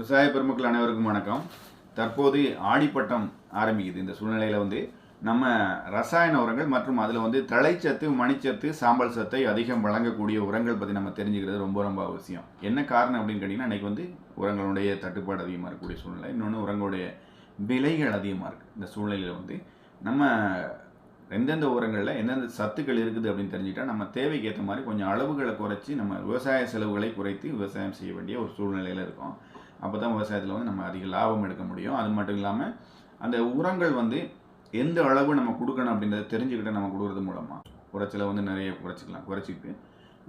விவசாய பெருமக்கள் அனைவருக்கும் வணக்கம். தற்போது ஆடிப்பட்டம் ஆரம்பிக்குது. இந்த சூழ்நிலையில் நம்ம ரசாயன உரங்கள் மற்றும் அதில் தழைச்சத்து, மணிச்சத்து, சாம்பல் சத்தை அதிகம் வழங்கக்கூடிய உரங்கள் பற்றி நம்ம தெரிஞ்சுக்கிறது ரொம்ப ரொம்ப அவசியம். என்ன காரணம் அப்படின்னு கேட்டிங்கன்னா, இன்றைக்கி உரங்களுடைய தட்டுப்பாடு அதிகமாக இருக்கக்கூடிய சூழ்நிலை. இன்னொன்று, உரங்களுடைய விலைகள் அதிகமாக இருக்குது. இந்த சூழ்நிலையில் நம்ம எந்தெந்த உரங்களில் எந்தெந்த சத்துக்கள் இருக்குது அப்படின்னு தெரிஞ்சுக்கிட்டால் நம்ம தேவைக்கு ஏற்ற மாதிரி கொஞ்சம் அளவுகளை குறைச்சி நம்ம விவசாய செலவுகளை குறைத்து விவசாயம் செய்ய வேண்டிய ஒரு சூழ்நிலையில் இருக்கும். அப்போ தான் விவசாயத்தில் நம்ம அதிக லாபம் எடுக்க முடியும். அது மட்டும் இல்லாமல் அந்த உரங்கள் எந்த அளவு நம்ம கொடுக்கணும் அப்படின்றத தெரிஞ்சுக்கிட்டு நம்ம கொடுக்குறது மூலமாக குறைச்சலை நிறைய குறைச்சிக்கிட்டு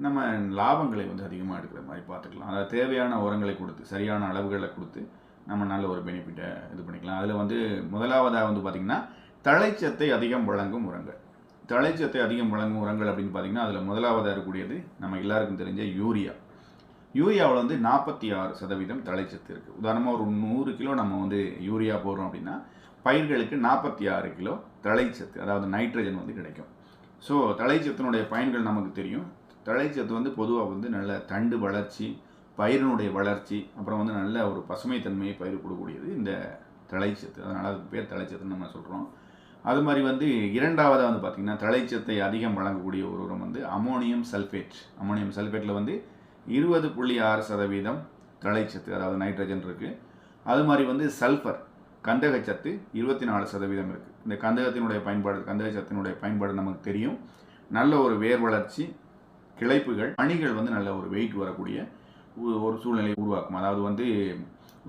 நம்ம லாபங்களை அதிகமாக எடுக்கிற மாதிரி பார்த்துக்கலாம். அதாவது தேவையான உரங்களை கொடுத்து சரியான அளவுகளை கொடுத்து நம்ம நல்ல ஒரு பெனிஃபிட்டை இது பண்ணிக்கலாம். அதில் முதலாவதாக பார்த்திங்கன்னா தழைச்சத்தை அதிகம் வழங்கும் உரங்கள். தழைச்சத்தை அதிகம் வழங்கும் உரங்கள் அப்படின்னு பார்த்திங்கன்னா அதில் முதலாவதாக இருக்கக்கூடியது நம்ம எல்லாருக்கும் தெரிஞ்ச யூரியா. யூரியாவில் 46% தழைச்சத்து இருக்குது. உதாரணமாக ஒரு 100 கிலோ நம்ம யூரியா போடுறோம் அப்படின்னா பயிர்களுக்கு 46 கிலோ தழைச்சத்து, அதாவது நைட்ரஜன் கிடைக்கும். ஸோ தழைச்சத்தினுடைய பயன்கள் நமக்கு தெரியும். தழைச்சத்து பொதுவாக நல்ல தண்டு வளர்ச்சி, பயிரினுடைய வளர்ச்சி, அப்புறம் நல்ல ஒரு பசுமைத்தன்மையை பயிர் கொடுக்கக்கூடியது இந்த தழைச்சத்து. அதனால் அதுக்கு பேர் தழைச்சத்துன்னு நம்ம சொல்கிறோம். அது மாதிரி இரண்டாவதாக பார்த்திங்கன்னா தழைச்சத்தை அதிகம் வழங்கக்கூடிய ஒரு உரம் அமோனியம் சல்ஃபேட். அமோனியம் சல்ஃபேட்டில் 20.6% தழைச்சத்து, அதாவது நைட்ரஜன் இருக்குது. அது மாதிரி சல்ஃபர், கந்தகச்சத்து 24% இருக்குது. இந்த கந்தகத்தினுடைய பயன்பாடு நமக்கு தெரியும். நல்ல ஒரு வேர் வளர்ச்சி, கிளைப்புகள், மணிகள் நல்ல ஒரு வெயிட் வரக்கூடிய ஒரு சூழ்நிலையை உருவாக்கும். அதாவது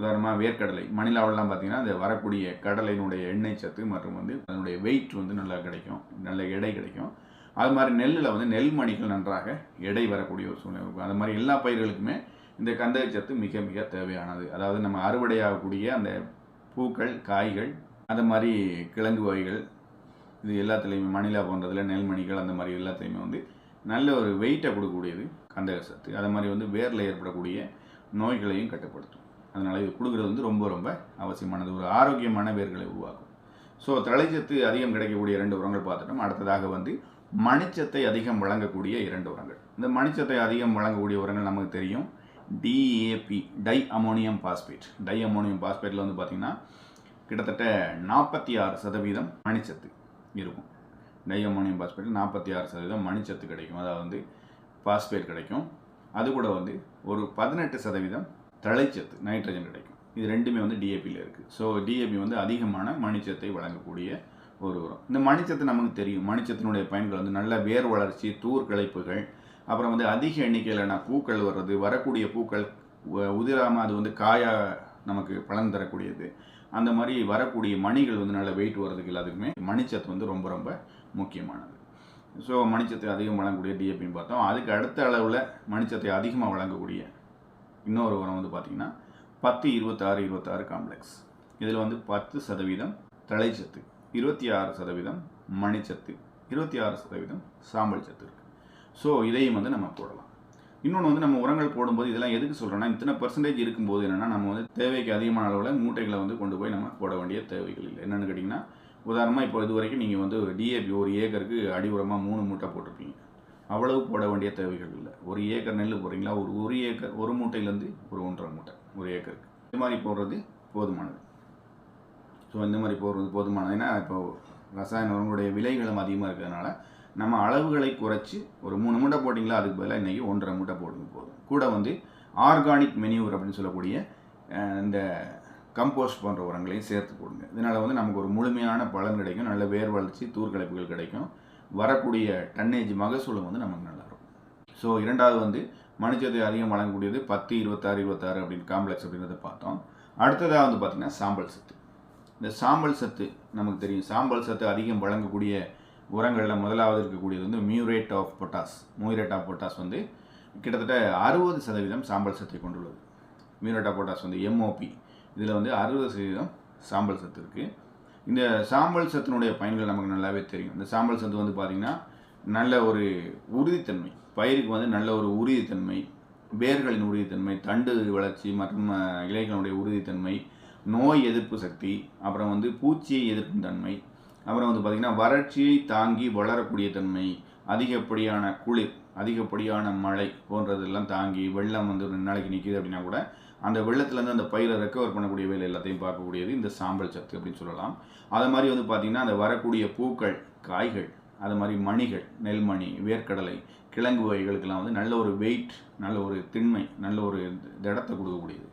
உதாரணமாக வேர்க்கடலை, மணிலாவெல்லாம் பார்த்திங்கன்னா அந்த வரக்கூடிய கடலையினுடைய எண்ணெய் சத்து மற்றும் அதனுடைய வெயிட் நல்லா கிடைக்கும், நல்ல எடை கிடைக்கும். அது மாதிரி நெல்லில் நெல்மணிகள் நன்றாக எடை வரக்கூடிய ஒரு சூழ்நிலை இருக்கும். அது மாதிரி எல்லா பயிர்களுக்குமே இந்த கந்தகச்சத்து மிக மிக தேவையானது. அதாவது நம்ம அறுவடையாகக்கூடிய அந்த பூக்கள், காய்கள், அது மாதிரி கிழங்கு வகைகள், இது எல்லாத்துலேயுமே மணிலா போன்றதில் நெல்மணிகள் அந்த மாதிரி எல்லாத்துலேயுமே நல்ல ஒரு வெயிட்டை கொடுக்கக்கூடியது கந்தகச்சத்து. அது மாதிரி வேரில் ஏற்படக்கூடிய நோய்களையும் கட்டுப்படுத்தும். அதனால் இது கொடுக்குறது ரொம்ப ரொம்ப அவசியமானது. ஒரு ஆரோக்கியமான வேர்களை உருவாக்கும். ஸோ தழைச்சத்து அதிகம் கிடைக்கக்கூடிய 2 உரங்கள் பார்த்துட்டோம். அடுத்ததாக மணிச்சத்தை அதிகம் வழங்கக்கூடிய 2 உரங்கள். இந்த மணிச்சத்தை அதிகம் வழங்கக்கூடிய உரங்கள் நமக்கு தெரியும். DAP, di ammonium phosphate. Di ammonium பாஸ்பேட்டில் பார்த்திங்கன்னா கிட்டத்தட்ட 46% மணிச்சத்து இருக்கும். டை அமோனியம் பாஸ்பேட்டில் 46% மணிச்சத்து கிடைக்கும், அதாவது பாஸ்பேட் கிடைக்கும். அது கூட ஒரு 18% தழைச்சத்து, நைட்ரஜன் கிடைக்கும். இது ரெண்டுமே DAPயில் இருக்குது. ஸோ DAP அதிகமான மணிச்சத்தை வழங்கக்கூடிய ஒரு உரம். இந்த மணிச்சத்து நமக்கு தெரியும். மணிச்சத்தினுடைய பயன்கள் நல்ல வேர் வளர்ச்சி, தூர் கிளைப்புகள், அப்புறம் அதிக எண்ணிக்கையிலான பூக்கள் வர்றது, வரக்கூடிய பூக்கள் உதிராமல் அது காயாக நமக்கு பலன் தரக்கூடியது. அந்த மாதிரி வரக்கூடிய மணிகள் நல்ல வெயிட் வர்றதுக்கு எல்லாத்துக்குமே மணிச்சத்து ரொம்ப ரொம்ப முக்கியமானது. ஸோ மணிச்சத்தை அதிகம் வழங்கக்கூடிய DAPன்னு பார்த்தோம். அதுக்கு அடுத்த அளவில் மணிச்சத்தை அதிகமாக வழங்கக்கூடிய இன்னொரு உரம் பார்த்திங்கன்னா 10-26-26 காம்ப்ளெக்ஸ். இதில் 10% தழைச்சத்து, 26% மணிச்சத்து, 26% சாம்பல் சத்து இருக்குது. ஸோ இதையும் நம்ம போடலாம். இன்னொன்று நம்ம உரங்கள் போடும்போது இதெல்லாம் எதுக்கு சொல்கிறோன்னா, இத்தனை பர்சன்டேஜ் இருக்கும்போது என்னென்னா நம்ம தேவைக்கு அதிகமான அளவில் மூட்டைகளை கொண்டு போய் நம்ம போட வேண்டிய தேவைகள் இல்லை. என்னென்னு கேட்டிங்கன்னா, உதாரணமாக இப்போ இது வரைக்கும் நீங்கள் DAP ஒரு ஏக்கருக்கு அடி உரமாக 3 மூட்டை போட்டிருப்பீங்க. அவ்வளவு போட வேண்டிய தேவைகள் இல்லை. ஒரு ஏக்கர் நெல் போடுறீங்களா, ஒரு ஏக்கர் ஒரு மூட்டையிலேருந்து ஒரு 1.5 மூட்டை ஒரு ஏக்கருக்கு. இந்த மாதிரி போடுறது போதுமானது. ஸோ இந்த மாதிரி போடுறது போதுமானது. ஏன்னா இப்போ ரசாயன உரங்களுடைய விலைகளும் அதிகமாக இருக்கிறதுனால நம்ம அளவுகளை குறைச்சி ஒரு 3 மூட்டை போட்டிங்களா, அதுக்கு பதிலாக இன்றைக்கி 1.5 மூட்டை போடுங்க போதும். கூட ஆர்கானிக் மெனியூர் அப்படின்னு சொல்லக்கூடிய இந்த கம்போஸ்ட் போன்ற உரங்களையும் சேர்த்து போடுங்க. இதனால் நமக்கு ஒரு முழுமையான பலன் கிடைக்கும். நல்ல வேர் வளர்ச்சி, தூர்கலைப்புகள் கிடைக்கும். வரக்கூடிய டன்னேஜ் மகசூலம் நமக்கு நல்லாயிருக்கும். ஸோ இரண்டாவது மணிச்சத்தை அதிகம் வழங்கக்கூடியது 10-26-26 அப்படின்னு காம்ப்ளெக்ஸ் அப்படின்றத பார்த்தோம். அடுத்ததாக பார்த்திங்கன்னா சாம்பல் சத்து. இந்த சாம்பல் சத்து நமக்கு தெரியும். சாம்பல் சத்து அதிகம் வழங்கக்கூடிய உரங்களில் முதலாவது இருக்கக்கூடியது muriate of potash. Muriate of potash கிட்டத்தட்ட 60% சாம்பல் சத்தை கொண்டுள்ளது. Muriate of potash MOP. இதில் 60% சாம்பல் சத்து இருக்குது. இந்த சாம்பல் சத்தினுடைய பயன்கள் நமக்கு நல்லாவே தெரியும். இந்த சாம்பல் சத்து பார்த்திங்கன்னா நல்ல ஒரு உறுதித்தன்மை, பயிருக்கு நல்ல ஒரு உறுதித்தன்மை, வேர்களின் உறுதித்தன்மை, தண்டு வளர்ச்சி மற்றும் இலைகளுடைய உறுதித்தன்மை, நோய் எதிர்ப்பு சக்தி, அப்புறம் பூச்சியை எதிர்க்கும் தன்மை, அப்புறம் பார்த்திங்கன்னா வறட்சியை தாங்கி வளரக்கூடிய தன்மை, அதிகப்படியான குளிர், அதிகப்படியான மழை போன்றதெல்லாம் தாங்கி வெள்ளம் வந்து 2 நாளைக்கு நிற்கிது அப்படின்னா கூட அந்த வெள்ளத்துலேருந்து அந்த பயிரை ரெக்கவர் பண்ணக்கூடிய வேலை எல்லாத்தையும் பார்க்கக்கூடியது இந்த சாம்பல் சத்து அப்படின்னு சொல்லலாம். அது மாதிரி வந்து பார்த்திங்கன்னா அந்த வரக்கூடிய பூக்கள், காய்கள், அது மாதிரி மணிகள், நெல்மணி, வேர்க்கடலை, கிழங்கு வகைகளுக்கெல்லாம் வந்து நல்ல ஒரு வெயிட், நல்ல ஒரு திண்மை, நல்ல ஒரு திடத்தை கொடுக்கக்கூடியது,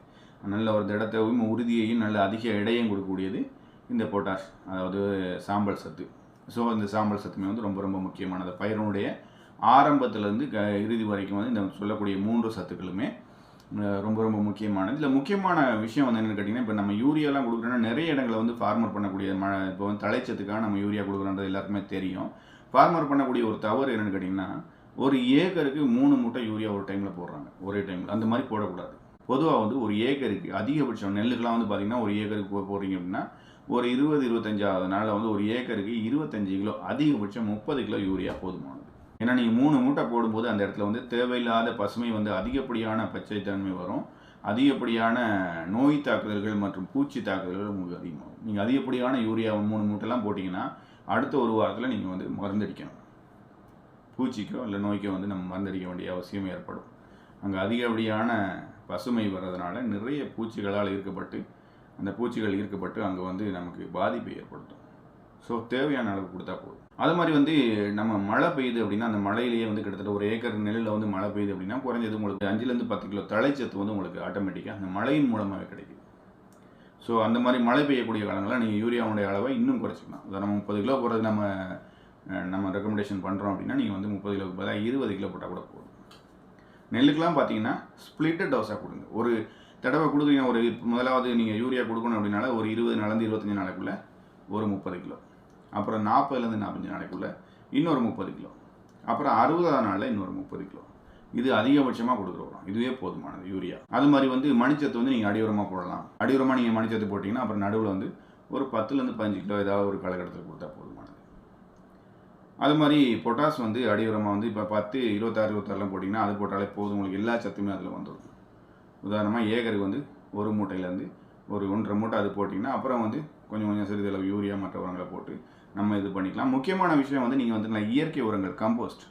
நல்ல ஒரு திடத்தையும் உறுதியையும் நல்ல அதிக எடையும் கொடுக்கக்கூடியது இந்த பொட்டாஷ், அதாவது சாம்பல் சத்து. ஸோ இந்த சாம்பல் சத்துமே வந்து ரொம்ப ரொம்ப முக்கியமானது. பயிரினுடைய ஆரம்பத்திலேருந்து இறுதி வரைக்கும் வந்து இந்த சொல்லக்கூடிய 3 சத்துக்களுமே ரொம்ப ரொம்ப முக்கியமானது. இதில் முக்கியமான விஷயம் வந்து என்னென்னு கேட்டிங்கன்னா, இப்போ நம்ம யூரியாலாம் கொடுக்குறோன்னா நிறைய இடங்களில் வந்து ஃபார்மர் பண்ணக்கூடிய இப்போ வந்து தழைச்சத்துக்காக நம்ம யூரியா கொடுக்குறோன்றது எல்லாருக்குமே தெரியும். ஃபார்மர் பண்ணக்கூடிய ஒரு தவறு என்னென்னு கேட்டிங்கன்னா, ஒரு ஏக்கருக்கு 3 மூட்டை யூரியா ஒரு டைமில் போடுறாங்க, ஒரே டைமில். அந்த மாதிரி போடக்கூடாது. பொதுவாக வந்து ஒரு ஏக்கருக்கு அதிகபட்சம் நெல்லுக்கெலாம் வந்து பார்த்திங்கன்னா ஒரு ஏக்கருக்கு போடுறீங்க அப்படின்னா ஒரு 20-25 நாளில் வந்து ஒரு ஏக்கருக்கு 25 கிலோ, அதிகபட்சம் 30 கிலோ யூரியா போதுமானது. ஏன்னா நீங்கள் 3 மூட்டை போடும்போது அந்த இடத்துல வந்து தேவையில்லாத பசுமை வந்து அதிகப்படியான பச்சைத்தன்மை வரும், அதிகப்படியான நோய் தாக்குதல்கள் மற்றும் பூச்சி தாக்குதல்கள் உங்களுக்கு அதிகமாகும். நீங்கள் அதிகப்படியான யூரியா 3 மூட்டைலாம் போட்டிங்கன்னா அடுத்த ஒரு வாரத்தில் நீங்கள் வந்து மருந்தடிக்கணும். பூச்சிக்கோ இல்லை நோய்க்கோ வந்து நம்ம மருந்தடிக்க வேண்டிய அவசியம் ஏற்படும். அங்கே அதிகப்படியான பசுமை வர்றதுனால நிறைய பூச்சிகளால் ஈர்க்கப்பட்டு அந்த பூச்சிகள் ஈர்க்கப்பட்டு அங்கே வந்து நமக்கு பாதிப்பை ஏற்படுத்தும். ஸோ தேவையான அளவு கொடுத்தா போதும். அது மாதிரி வந்து நம்ம மழை பெய்யுது அப்படின்னா அந்த மழையிலேயே வந்து கிட்டத்தட்ட ஒரு ஏக்கர் நெல்லில் வந்து மழை பெய்யுது அப்படின்னா குறைஞ்சது உங்களுக்கு 5 to 10 கிலோ தழைச்சத்து வந்து உங்களுக்கு ஆட்டோமேட்டிக்காக அந்த மழையின் மூலமாகவே கிடைக்குது. ஸோ அந்த மாதிரி மழை பெய்யக்கூடிய காலங்களில் நீங்கள் யூரியாவுடைய அளவை இன்னும் குறைச்சிக்கலாம். நம்ம 30 கிலோ போடுறது நம்ம ரெக்கமெண்டேஷன் பண்ணுறோம் அப்படின்னா நீங்கள் வந்து 30 கிலோவுக்கு பதிலாக 20 கிலோ போட்டால் கூட போதும். நெல்லுக்கெலாம் பார்த்தீங்கன்னா ஸ்ப்ளிட்டட் டோஸாக கொடுங்க. ஒரு தடவை கொடுக்குறீங்க, ஒரு முதலாவது நீங்கள் யூரியா கொடுக்கணும் அப்படின்னால ஒரு 20 நாள்லேருந்து 25 நாளைக்குள்ளே ஒரு 30 கிலோ, அப்புறம் 40லேருந்து 45 நாளைக்குள்ளே இன்னொரு 30 கிலோ, அப்புறம் 60ஆவது நாளில் இன்னொரு 30 கிலோ. இது அதிகபட்சமாக கொடுக்குறோம். இதுவே போதுமானது யூரியா. அது மாதிரி வந்து மணிச்சத்து வந்து நீங்கள் அடியுரமாக போடலாம். அடியுரமாக நீங்கள் மணிச்சத்து போட்டிங்கன்னா அப்புறம் நடுவில் வந்து ஒரு 10லேருந்து 15 கிலோ ஏதாவது ஒரு காலகட்டத்தில் கொடுத்தா போதுமானது. அது மாதிரி பொட்டாஸ் வந்து அடியுரமாக வந்து இப்போ 10, 26, 26லாம் போட்டிங்கன்னா அது போட்டாலே போதும், உங்களுக்கு எல்லா சத்துமே அதில் வந்துடும். உதாரணமாக ஏக்கருக்கு வந்து ஒரு மூட்டையிலேருந்து ஒரு 1.5 மூட்டை அது போட்டிங்கன்னா அப்புறம் வந்து கொஞ்சம் கொஞ்சம் சிறிதளவு யூரியா மற்ற உரங்களை போட்டு நம்ம இது பண்ணிக்கலாம். முக்கியமான விஷயம் வந்து நீங்கள் வந்து இயற்கை உரங்கள், கம்போஸ்ட்,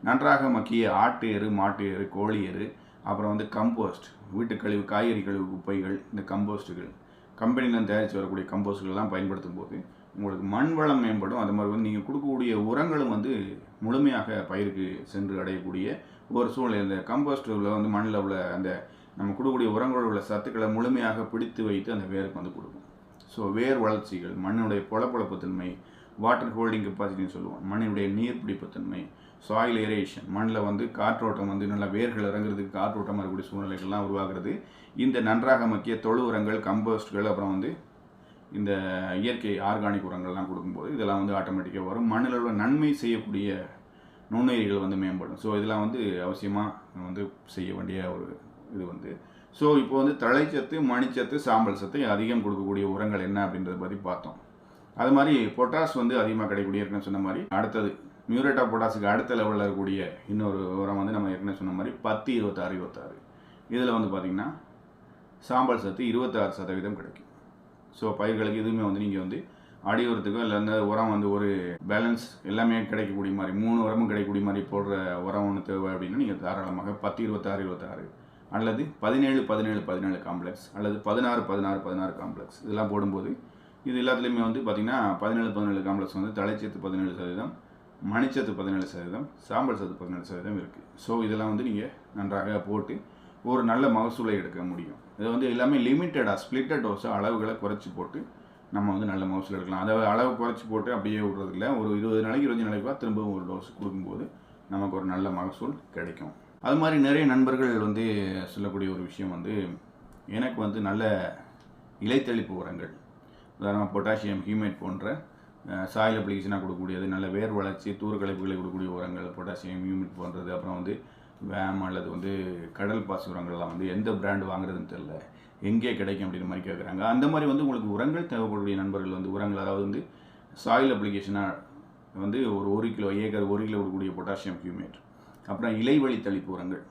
நன்றாக மக்கிய ஆட்டு எரு, மாட்டு எரு, கோழி எரு, அப்புறம் வந்து கம்போஸ்ட், வீட்டு கழிவு, காய்கறி கழிவு குப்பைகள், இந்த கம்போஸ்ட்டுகள், கம்பெனியில் தயாரித்து வரக்கூடிய கம்போஸ்ட்டுகள்லாம் பயன்படுத்தும் போது உங்களுக்கு மண் வளம் மேம்படும். அது மாதிரி வந்து நீங்கள் கொடுக்கக்கூடிய உரங்களும் வந்து முழுமையாக பயிருக்கு சென்று அடையக்கூடிய ஒரு சூழ்நிலை. இந்த கம்போஸ்ட்டில் வந்து மண்ணில் உள்ள அந்த நம்ம கொடுக்கக்கூடிய உரங்களோட உள்ள சத்துக்களை முழுமையாக பிடித்து வைத்து அந்த வேருக்கு வந்து கொடுக்கும். ஸோ வேர் வளர்ச்சிகள், மண்ணினுடைய பொலப்பொலப்புத்தன்மை, வாட்டர் ஹோல்டிங் கெப்பாசிட்டின்னு சொல்லுவோம், மண்ணினுடைய நீர் பிடிப்புத்தன்மை, சாயில் ஏரேஷன், மண்ணில் வந்து காற்றோட்டம் வந்து நல்லா வேர்கள் இறங்குறதுக்கு காற்றோட்டமாக இருக்கக்கூடிய சூழ்நிலைகள்லாம் உருவாகிறது இந்த நன்றாக மக்கிய தொழு உரங்கள், கம்போஸ்ட்கள், அப்புறம் வந்து இந்த இயற்கை ஆர்கானிக் உரங்கள்லாம் கொடுக்கும்போது இதெல்லாம் வந்து ஆட்டோமேட்டிக்காக வரும். மண்ணில் உள்ள நன்மை செய்யக்கூடிய நுண்ணுயிரிகள் வந்து மேம்படும். ஸோ இதெல்லாம் வந்து அவசியமாக வந்து செய்ய வேண்டிய ஒரு இது வந்து. ஸோ இப்போ வந்து தழைச்சத்து, மணிச்சத்து, சாம்பல் சத்து அதிகம் கொடுக்கக்கூடிய உரங்கள் என்ன அப்படின்றத பற்றி பார்த்தோம். அது மாதிரி பொட்டாஸ் வந்து அதிகமாக கிடைக்கக்கூடிய, ஏற்கனவே சொன்ன மாதிரி அடுத்தது மியூரேட் ஆஃப் பொட்டாஸுக்கு அடுத்த லெவலில் இருக்கக்கூடிய இன்னொரு உரம் வந்து நம்ம ஏற்கனவே சொன்ன மாதிரி 10, 26, 26 இதில் வந்து பார்த்திங்கன்னா சாம்பல் சத்து 26% கிடைக்கும். ஸோ பயிர்களுக்கு எதுவுமே வந்து நீங்கள் வந்து அடி உரத்துக்கோ இல்லை அந்த உரம் வந்து ஒரு பேலன்ஸ் எல்லாமே கிடைக்கக்கூடிய மாதிரி 3 உரமும் கிடைக்கக்கூடிய மாதிரி போடுற உரம் ஒன்று தேவை அப்படின்னா நீங்கள் தாராளமாக 10, 26, 26 அல்லது 17, 17, 17 காம்ப்ளெக்ஸ் அல்லது 16, 16, 16 காம்ப்ளெக்ஸ் இதெல்லாம் போடும்போது இது எல்லாத்துலேயுமே வந்து பார்த்திங்கன்னா 17, 17 காம்ப்ளெக்ஸ் வந்து தழைச்சத்து 17%, மணிச்சத்து 17%, சாம்பல் சத்து 17% இருக்குது. ஸோ இதெல்லாம் வந்து நீங்கள் நன்றாக போட்டு ஒரு நல்ல மகசூலை எடுக்க முடியும். இதை வந்து எல்லாமே லிமிட்டடாக ஸ்ப்ளிட்டட் டோஸாக அளவுகளை குறைச்சி போட்டு நம்ம வந்து நல்ல மகசூல் எடுக்கலாம். அதாவது அளவு குறைச்சி போட்டு அப்படியே விடுறதில்ல, ஒரு 20 நாளைக்கு 25 நாளைக்கு திரும்பவும் ஒரு டோஸ் கொடுக்கும்போது நமக்கு ஒரு நல்ல மகசூல் கிடைக்கும். அது மாதிரி நிறைய நண்பர்கள் வந்து சொல்லக்கூடிய ஒரு விஷயம் வந்து, எனக்கு வந்து நல்ல இலைத்தளிப்பு உரங்கள், உதாரணமாக பொட்டாசியம் ஹியூமேட் போன்ற சாயில் அப்ளிகேஷனாக கொடுக்கக்கூடியது, நல்ல வேர் வளர்ச்சி, தூர்கலைப்புகளை கொடுக்கக்கூடிய உரங்கள், பொட்டாசியம் ஹியூமேட் போன்றது, அப்புறம் வந்து வேம் அல்லது வந்து கடல் பாசி உரங்கள்லாம் வந்து எந்த பிராண்டு வாங்குறதுன்னு தெரியல, எங்கே கிடைக்கும் அப்படின்ற மாதிரி கேட்குறாங்க. அந்த மாதிரி வந்து உங்களுக்கு உரங்கள் தேவைப்படக்கூடிய நண்பர்கள் வந்து உரங்கள், அதாவது வந்து சாயில் அப்ளிகேஷனாக வந்து ஒரு 1 கிலோ ஏக்கர் 1 கிலோ கொடுக்கக்கூடிய பொட்டாசியம் ஹியூமேட், அப்புறம் இலைவழி தெளிப்பு உரங்கள்,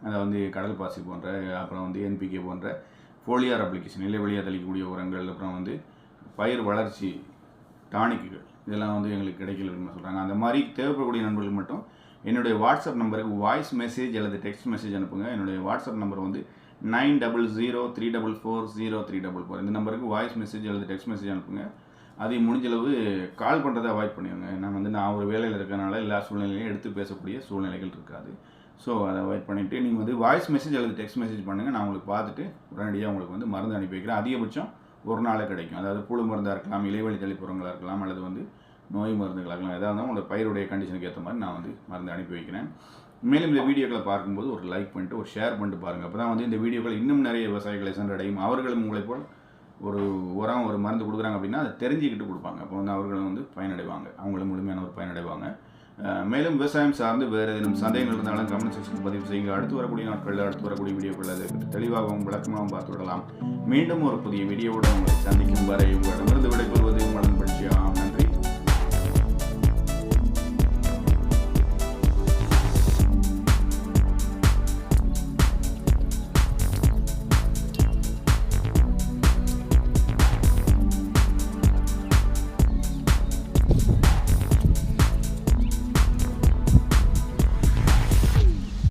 அதை வந்து கடல் பாசி போன்ற, அப்புறம் வந்து என்பிகே போன்ற ஃபோலியார் அப்ளிகேஷன் இலைவழியாக தெளிக்கக்கூடிய உரங்கள், அப்புறம் வந்து பயிர் வளர்ச்சி டானிக்குகள், இதெல்லாம் வந்து எங்களுக்கு கிடைக்கல அப்படின்னு சொல்கிறாங்க. அந்த மாதிரி தேவைப்படக்கூடிய நண்பர்கள் மட்டும் என்னுடைய வாட்ஸ்அப் நம்பருக்கு வாய்ஸ் மெசேஜ் அல்லது டெக்ஸ்ட் மெசேஜ் அனுப்புங்க. என்னுடைய வாட்ஸ்அப் நம்பர் வந்து 9003440344. இந்த நம்பருக்கு வாய்ஸ் மெசேஜ் அல்லது டெக்ஸ்ட் மெசேஜ் அனுப்புங்க. அதையும் முடிஞ்சளவு கால் பண்ணுறதை அவாய்ட் பண்ணிடுங்க. நான் ஒரு வேலையில் இருக்கிறனால எல்லா சூழ்நிலையும் எடுத்து பேசக்கூடிய சூழ்நிலைகள் இருக்காது. ஸோ அதை அவாய்ட் பண்ணிவிட்டு நீங்கள் வந்து வாய்ஸ் மெசேஜ் அல்லது டெக்ஸ்ட் மெசேஜ் பண்ணுங்கள். நான் உங்களுக்கு பார்த்துட்டு உடனடியாக உங்களுக்கு வந்து மருந்து அனுப்பி வைக்கிறேன். அதிகபட்சம் ஒரு நாள் கிடைக்கும். அதாவது புழு மருந்தாக இருக்கலாம், இலைவழி தெளிப்புரங்களாக இருக்கலாம், அல்லது வந்து நோய் மருந்துகளாக இருக்கலாம். எதாக இருந்தாலும் உங்களோட பயிருடைய கண்டிஷனுக்கு ஏற்ற மாதிரி நான் வந்து மருந்து அனுப்பி வைக்கிறேன். மேலும் இந்த வீடியோக்களை பார்க்கும்போது ஒரு லைக் பண்ணிட்டு ஒரு ஷேர் பண்ணிட்டு பாருங்கள். அப்போ தான் வந்து இந்த வீடியோக்கள் இன்னும் நிறைய விவசாயிகளை சென்றடையும். அவர்களும் உங்களை போல் ஒரு உரம் ஒரு மருந்து கொடுக்குறாங்க அப்படின்னா அதை தெரிஞ்சுக்கிட்டு கொடுப்பாங்க. அப்போ வந்து அவர்களும் வந்து பயனடைவாங்க, அவங்களும் முழுமையான ஒரு பயனடைவாங்க. மேலும் விவசாயம் சார்ந்து வேறு ஏதேனும் சந்தேகங்கள் இருந்தாலும் கமெண்ட் செக்ஷன் பதிவு செய்யுங்க. அடுத்து வரக்கூடிய நாட்களில் அடுத்து வரக்கூடிய வீடியோக்கள் அதை தெளிவாகவும் விளக்கமாகவும் பார்த்து விடலாம். மீண்டும் ஒரு புதிய வீடியோவுடன் உங்களை சந்திக்கும் வரை உங்களிடமிருந்து விடைபெறுவது உங்களன் பட்சியா. நன்றி.